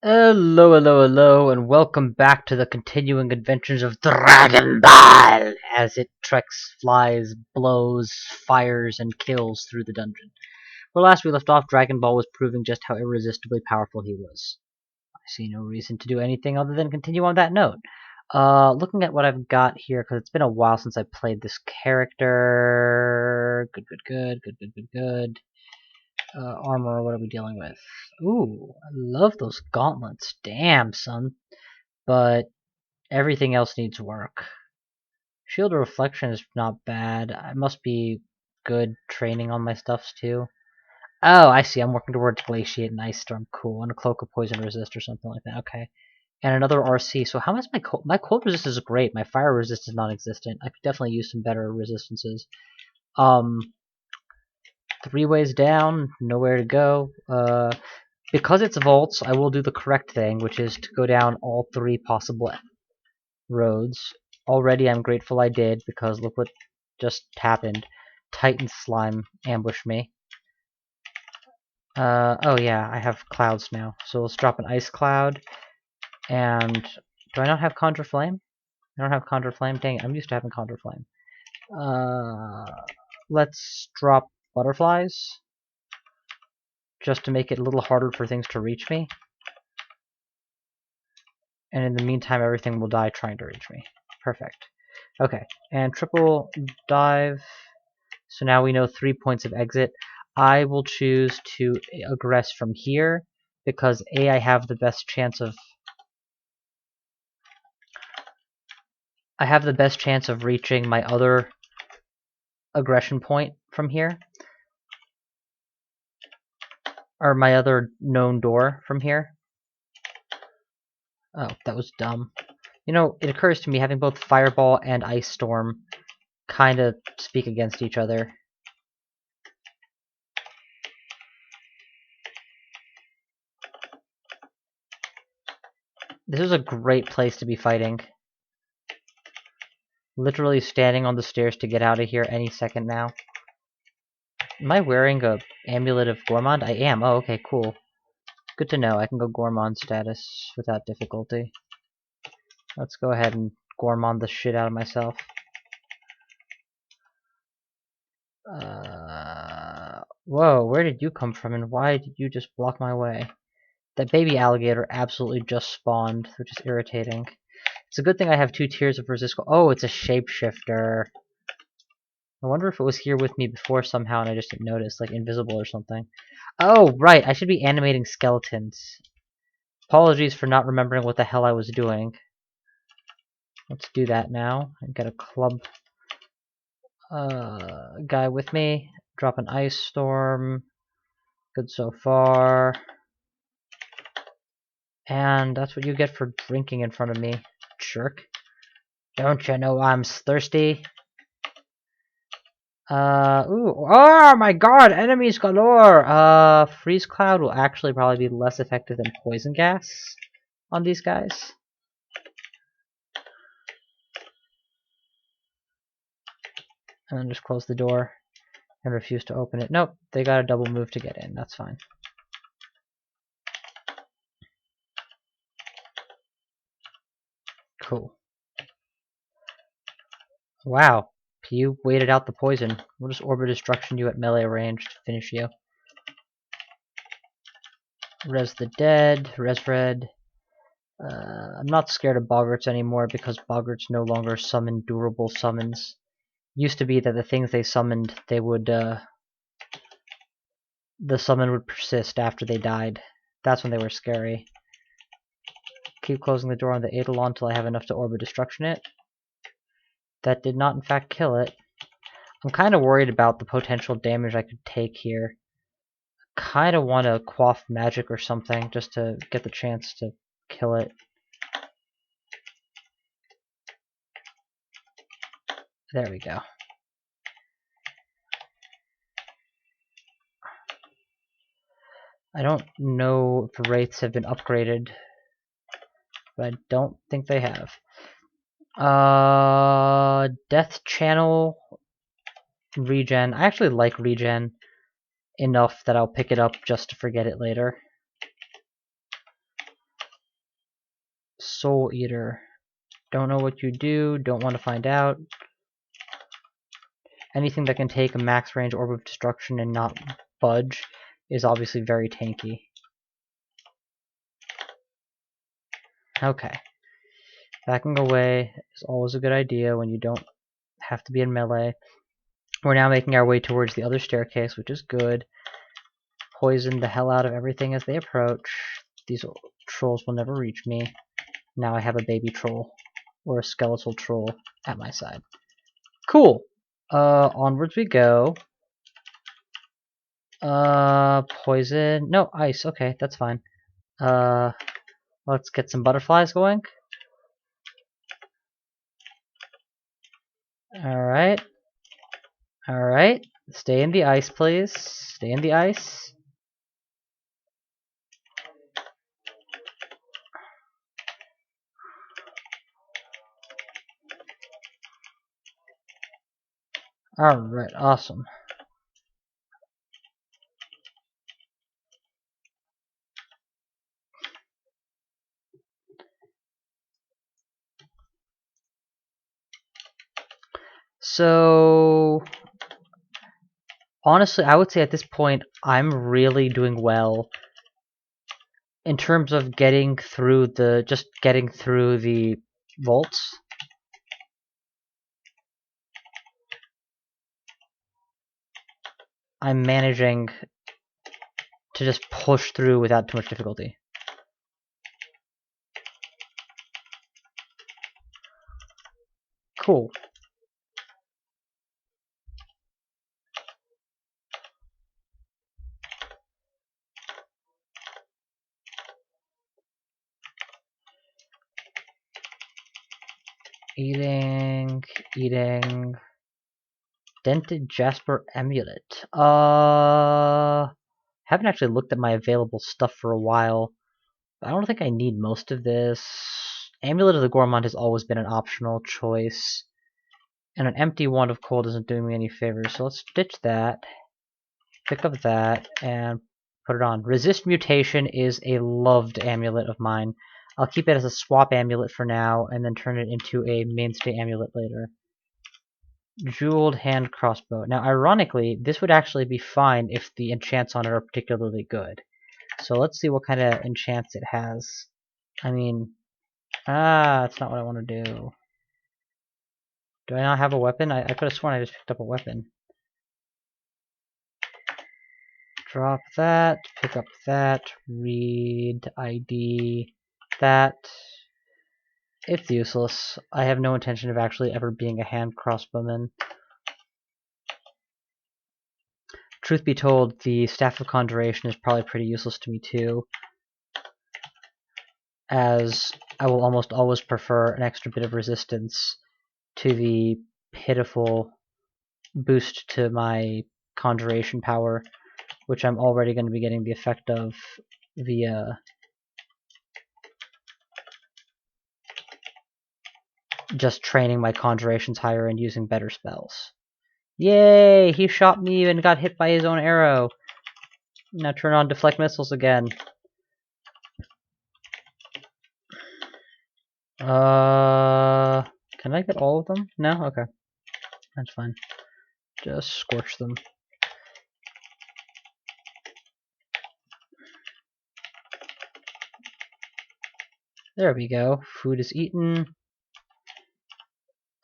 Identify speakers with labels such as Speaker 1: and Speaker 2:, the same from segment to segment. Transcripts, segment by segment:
Speaker 1: Hello, hello, hello, and welcome back to the continuing adventures of Dragon Ball as it treks, flies, blows, fires, and kills through the dungeon. Where last we left off, Dragon Ball was proving just how irresistibly powerful he was. I see no reason to do anything other than continue on that note. Looking at what I've got here, because it's been a while since I played this character. Good. Armor, what are we dealing with? Ooh, I love those gauntlets. Damn, son. But everything else needs work. Shield of Reflection is not bad. I must be good training on my stuffs too. Oh, I see. I'm working towards GLACIATE and Ice Storm. Cool. And a Cloak of Poison Resist or something like that. Okay. And another RC. So how much my cold resistance is great. My fire resist is non-existent. I could definitely use some better resistances. Um, 3 ways down, nowhere to go. Because it's vaults, I will do the correct thing, which is to go down all 3 possible roads. Already I'm grateful I did, because look what just happened. Titan slime ambushed me. Oh yeah, I have clouds now. So let's drop an ice cloud. And do I not have Conjure Flame? I don't have Conjure Flame? Dang it, I'm used to having Conjure Flame. Let's drop butterflies, just to make it a little harder for things to reach me. And in the meantime, everything will die trying to reach me. Perfect. Okay, and triple dive. So now we know 3 points of exit. I will choose to aggress from here because A, I have the best chance of reaching my other aggression point from here, or my other known door from here. Oh, that was dumb. You know, it occurs to me having both Fireball and Ice Storm kind of speak against each other. This is a great place to be fighting. Literally standing on the stairs to get out of here any second now. Am I wearing a Amulet of Gourmand? I am. Oh, okay, cool. Good to know. I can go Gourmand status without difficulty. Let's go ahead and Gourmand the shit out of myself. Whoa, where did you come from and why did you just block my way? That baby alligator absolutely just spawned, which is irritating. It's a good thing I have 2 tiers of resist. Oh, it's a shapeshifter. I wonder if it was here with me before somehow and I just didn't notice, like invisible or something. Oh, right, I should be animating skeletons. Apologies for not remembering what the hell I was doing. Let's do that now and get a club guy with me. Drop an ice storm. Good so far. And that's what you get for drinking in front of me, jerk. Don't you know I'm thirsty? Oh my god, enemies galore! Freeze Cloud will actually probably be less effective than Poison Gas on these guys. And then just close the door and refuse to open it. Nope, they got a double move to get in, that's fine. Cool. Wow, you waited out the poison. We'll just Orbit Destruction you at melee range to finish you. Res the dead, res red. I'm not scared of Boggarts anymore because Boggarts no longer summon durable summons. Used to be that the things they summoned, they would, the summon would persist after they died. That's when they were scary. Keep closing the door on the Eidolon until I have enough to Orbit Destruction it. That did not in fact kill it. I'm kind of worried about the potential damage I could take here. Kind of want to quaff magic or something just to get the chance to kill it. There we go. I don't know if wraiths have been upgraded, but I don't think they have. Death Channel regen. I actually like regen enough that I'll pick it up just to forget it later. Soul Eater. Don't know what you do, don't want to find out. Anything that can take a max range Orb of Destruction and not budge is obviously very tanky. Okay. Backing away is always a good idea when you don't have to be in melee. We're now making our way towards the other staircase, which is good. Poison the hell out of everything as they approach. These trolls will never reach me. Now I have a baby troll, or a skeletal troll, at my side. Cool! Onwards we go. Poison. No, ice. Okay, that's fine. Let's get some butterflies going. Alright. Alright. Stay in the ice, please. Stay in the ice. Alright, awesome. So, honestly, I would say at this point, I'm really doing well in terms of getting through the vaults. I'm managing to just push through without too much difficulty. Cool. Eating. Dented Jasper Amulet. Haven't actually looked at my available stuff for a while. I don't think I need most of this. Amulet of the Gourmand has always been an optional choice. And an empty Wand of Cold isn't doing me any favors, so let's ditch that. Pick up that, and put it on. Resist Mutation is a loved amulet of mine. I'll keep it as a swap amulet for now, and then turn it into a mainstay amulet later. Jeweled Hand Crossbow. Now, ironically, this would actually be fine if the enchants on it are particularly good. So let's see what kind of enchants it has. I mean, that's not what I want to do. Do I not have a weapon? I could have sworn I just picked up a weapon. Drop that, pick up that, read ID, that. It's useless. I have no intention of actually ever being a hand crossbowman. Truth be told, the Staff of Conjuration is probably pretty useless to me too, as I will almost always prefer an extra bit of resistance to the pitiful boost to my conjuration power, which I'm already going to be getting the effect of via just training my conjurations higher and using better spells. Yay! He shot me and got hit by his own arrow. Now turn on deflect missiles again. Can I get all of them? No? Okay. That's fine. Just scorch them. There we go. Food is eaten.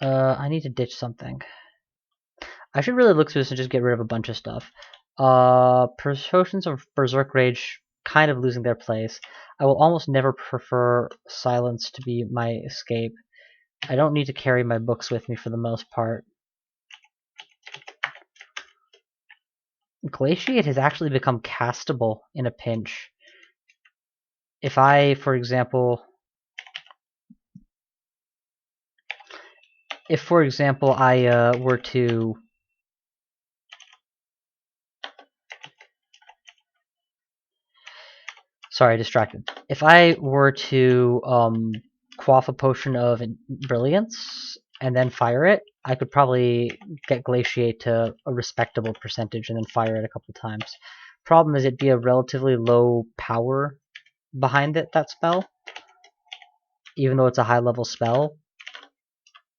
Speaker 1: I need to ditch something. I should really look through this and just get rid of a bunch of stuff. Potions of Berserk Rage kind of losing their place. I will almost never prefer silence to be my escape. I don't need to carry my books with me for the most part. Glaciate has actually become castable in a pinch. If I, for example, I were to sorry, distracted. If I were to quaff a potion of brilliance and then fire it, I could probably get Glaciate to a respectable percentage and then fire it a couple times. Problem is it'd be a relatively low power behind it, that spell. even though it's a high level spell,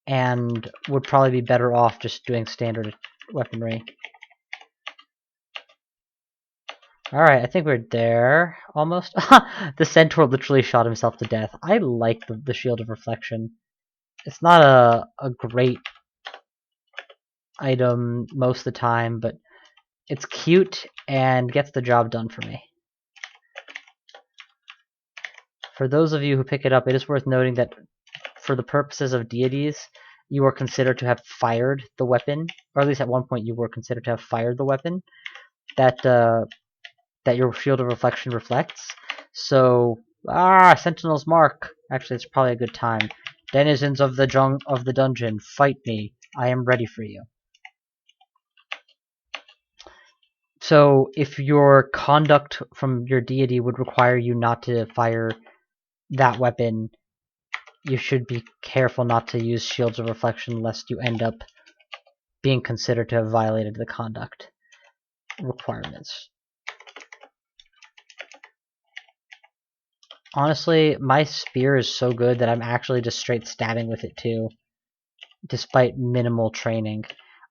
Speaker 1: and would probably be better off just doing standard weaponry. Alright, I think we're there, almost. The centaur literally shot himself to death. I like the Shield of Reflection. It's not a great item most of the time, but it's cute and gets the job done for me. For those of you who pick it up, it is worth noting that for the purposes of deities, you are considered to have fired the weapon, or at least at one point you were considered to have fired the weapon that your Shield of Reflection reflects. So, Sentinel's Mark. Actually, it's probably a good time. Denizens of the dungeon, fight me. I am ready for you. So, if your conduct from your deity would require you not to fire that weapon, you should be careful not to use Shields of Reflection lest you end up being considered to have violated the conduct requirements. Honestly, my spear is so good that I'm actually just straight stabbing with it too, despite minimal training.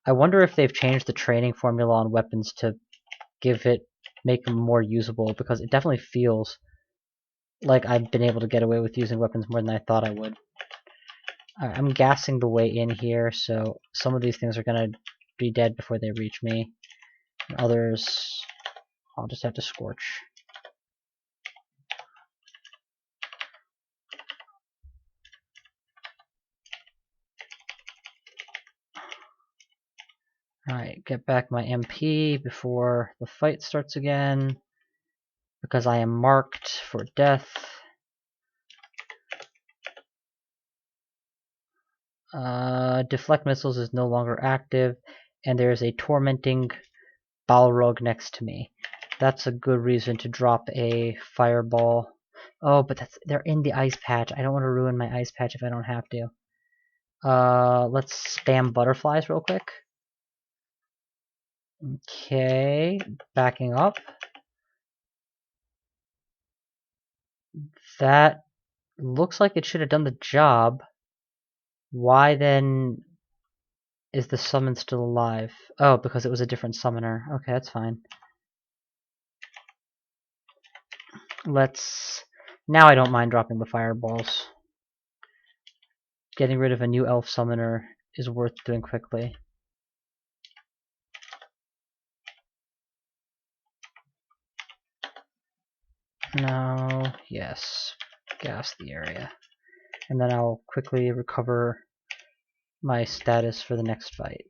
Speaker 1: I wonder if they've changed the training formula on weapons to make them more usable, because it definitely feels like I've been able to get away with using weapons more than I thought I would. Alright, I'm gassing the way in here, so some of these things are gonna be dead before they reach me. And others, I'll just have to scorch. Alright, get back my MP before the fight starts again, because I am marked for death. Deflect missiles is no longer active, and there is a tormenting Balrog next to me. That's a good reason to drop a fireball. Oh, but they're in the ice patch. I don't want to ruin my ice patch if I don't have to. Let's spam butterflies real quick. Okay, backing up. That looks like it should have done the job. Why then is the summon still alive? Oh, because it was a different summoner. Okay, that's fine. Now I don't mind dropping the fireballs. Getting rid of a new elf summoner is worth doing quickly. Now, yes, gas the area. And then I'll quickly recover my status for the next fight.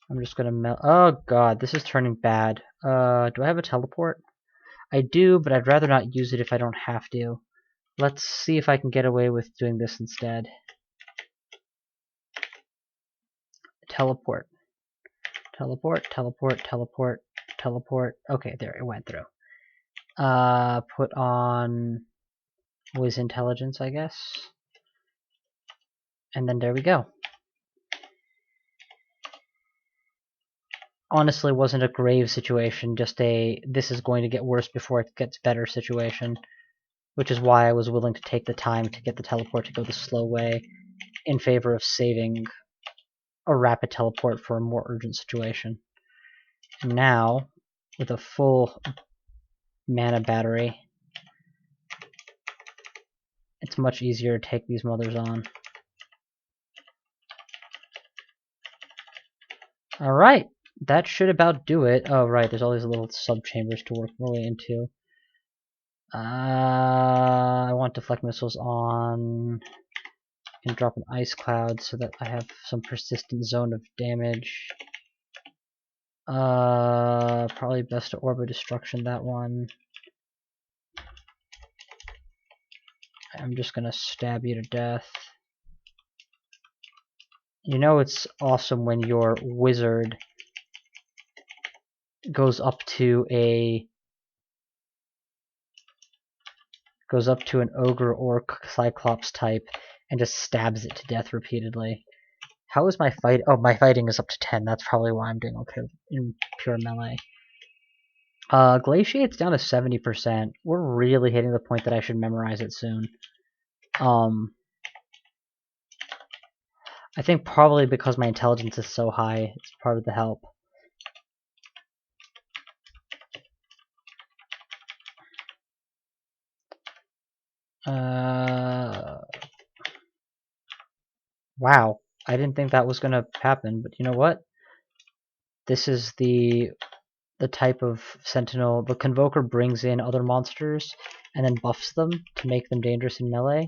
Speaker 1: I'm just gonna melt. Oh god, this is turning bad. Do I have a teleport? I do, but I'd rather not use it if I don't have to. Let's see if I can get away with doing this instead. Teleport. Teleport, teleport, teleport, teleport. Okay, there, it went through. Put on Wiz Intelligence, I guess. And then there we go. Honestly, wasn't a grave situation, just a this is going to get worse before it gets better situation. Which is why I was willing to take the time to get the teleport to go the slow way in favor of saving a rapid teleport for a more urgent situation. And now, with a full mana battery, it's much easier to take these mothers on. Alright, that should about do it. Oh right, there's all these little sub-chambers to work my way into. I want deflect missiles on, and drop an ice cloud so that I have some persistent zone of damage. Probably best to Orb of Destruction that one. I'm just gonna stab you to death. You know it's awesome when your wizard goes up to an ogre or cyclops type and just stabs it to death repeatedly. How is my fight? Oh, my fighting is up to 10. That's probably why I'm doing okay in pure melee. Glaciate's down to 70%. We're really hitting the point that I should memorize it soon. I think probably because my intelligence is so high, it's part of the help. Wow, I didn't think that was gonna happen, but you know what? This is the type of sentinel. The Convoker brings in other monsters and then buffs them to make them dangerous in melee.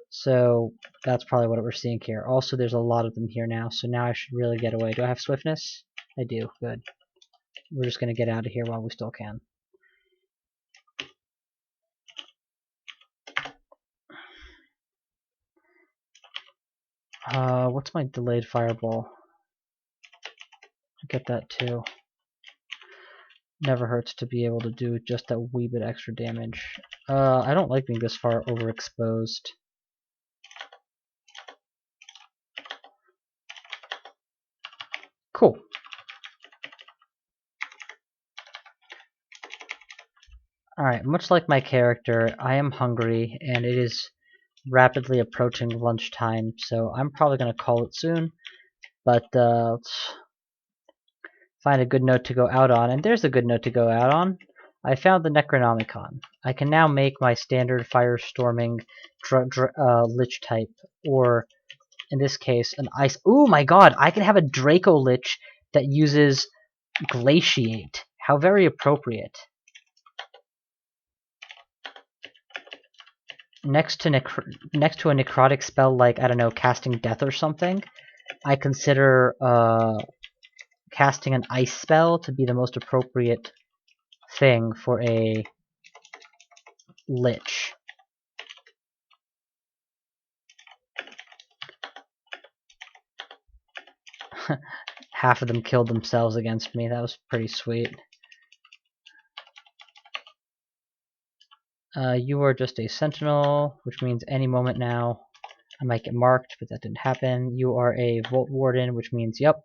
Speaker 1: So that's probably what we're seeing here. Also, there's a lot of them here now, so now I should really get away. Do I have swiftness? I do. Good. We're just gonna get out of here while we still can. What's my delayed fireball? I get that too. Never hurts to be able to do just a wee bit extra damage. I don't like being this far overexposed. Cool. Alright, much like my character, I am hungry, and it is rapidly approaching lunchtime, so I'm probably going to call it soon. But let's find a good note to go out on, and there's a good note to go out on. I found the Necronomicon. I can now make my standard firestorming Lich type, or in this case, an ice. Oh my god, I can have a Draco Lich that uses Glaciate. How very appropriate. Next to a necrotic spell like, I don't know, casting death or something, I consider casting an ice spell to be the most appropriate thing for a lich. Half of them killed themselves against me. That was pretty sweet. You are just a sentinel, which means any moment now I might get marked, but that didn't happen. You are a Vault Warden, which means, yep,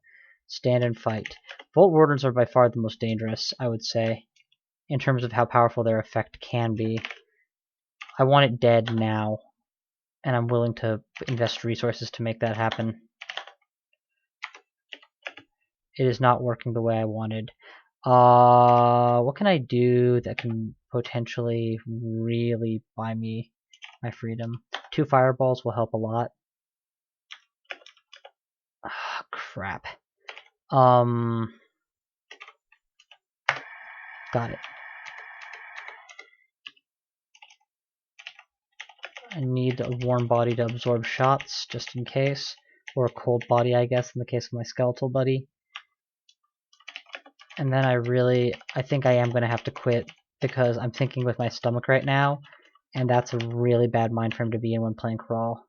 Speaker 1: stand and fight. Vault Wardens are by far the most dangerous, I would say, in terms of how powerful their effect can be. I want it dead now, and I'm willing to invest resources to make that happen. It is not working the way I wanted. What can I do that can potentially really buy me my freedom? 2 fireballs will help a lot. Ah, crap. Got it. I need a warm body to absorb shots, just in case. Or a cold body, I guess, in the case of my skeletal buddy. And then I think I am going to have to quit, because I'm thinking with my stomach right now, and that's a really bad mind frame to be in when playing Crawl.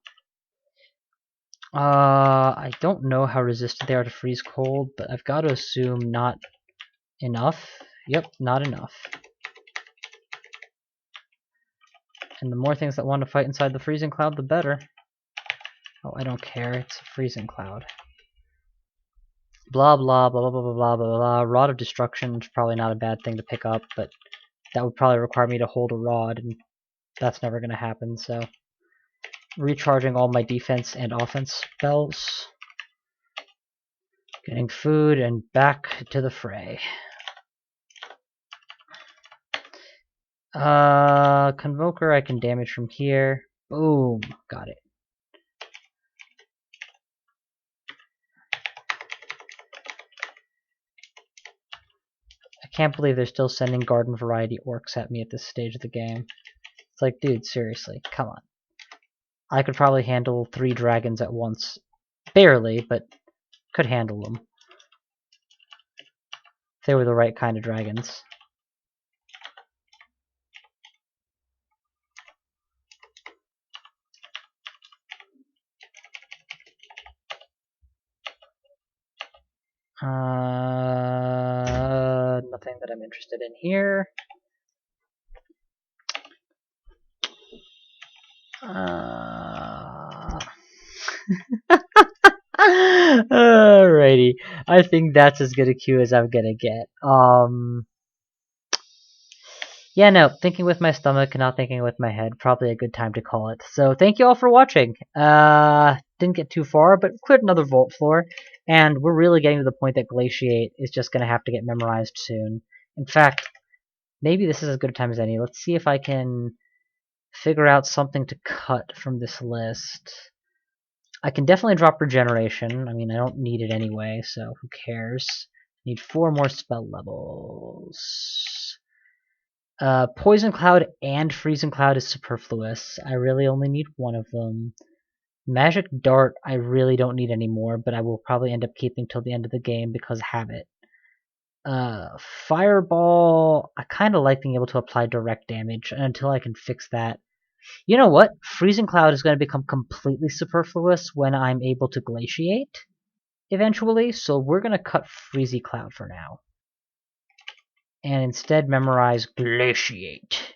Speaker 1: I don't know how resistant they are to freeze cold, but I've got to assume not enough. Yep, not enough. And the more things that want to fight inside the freezing cloud, the better. Oh, I don't care, it's a freezing cloud. Blah blah blah blah blah blah blah blah. Rod of Destruction is probably not a bad thing to pick up, but that would probably require me to hold a rod, and that's never going to happen, so recharging all my defense and offense spells, getting food, and back to the fray. Convoker I can damage from here. Boom, got it. I can't believe they're still sending garden variety orcs at me at this stage of the game. It's like, dude, seriously, come on. I could probably handle 3 dragons at once. Barely, but could handle them. If they were the right kind of dragons. Nothing that I'm interested in here. Alrighty. I think that's as good a queue as I'm gonna get. Yeah, no, thinking with my stomach and not thinking with my head, probably a good time to call it. So thank you all for watching. Didn't get too far, but cleared another vault floor, and we're really getting to the point that GLACIATE is just going to have to get memorized soon. In fact, maybe this is as good a time as any. Let's see if I can figure out something to cut from this list. I can definitely drop regeneration. I mean, I don't need it anyway, so who cares? Need 4 more spell levels. Poison Cloud and Freezing Cloud is superfluous. I really only need one of them. Magic Dart, I really don't need anymore, but I will probably end up keeping till the end of the game because habit. Fireball, I kind of like being able to apply direct damage until I can fix that. You know what? Freezing Cloud is going to become completely superfluous when I'm able to glaciate eventually, so we're going to cut Freezy Cloud for now. And instead memorize Glaciate.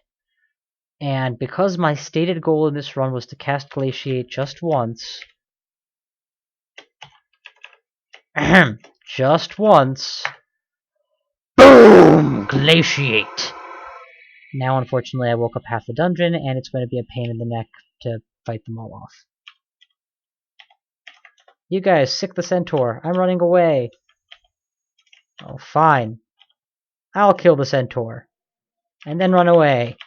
Speaker 1: And because my stated goal in this run was to cast Glaciate just once, just once, boom! Glaciate! Now, unfortunately, I woke up half the dungeon, and it's going to be a pain in the neck to fight them all off. You guys, sick the centaur. I'm running away. Oh, fine. I'll kill the centaur. And then run away.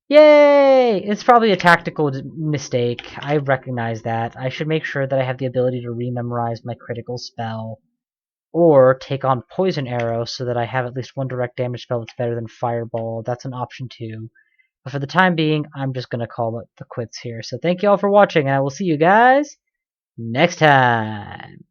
Speaker 1: Yay! It's probably a tactical mistake. I recognize that. I should make sure that I have the ability to rememorize my critical spell. Or take on Poison Arrow so that I have at least one direct damage spell that's better than Fireball. That's an option too. But for the time being, I'm just going to call it the quits here. So thank you all for watching, and I will see you guys next time.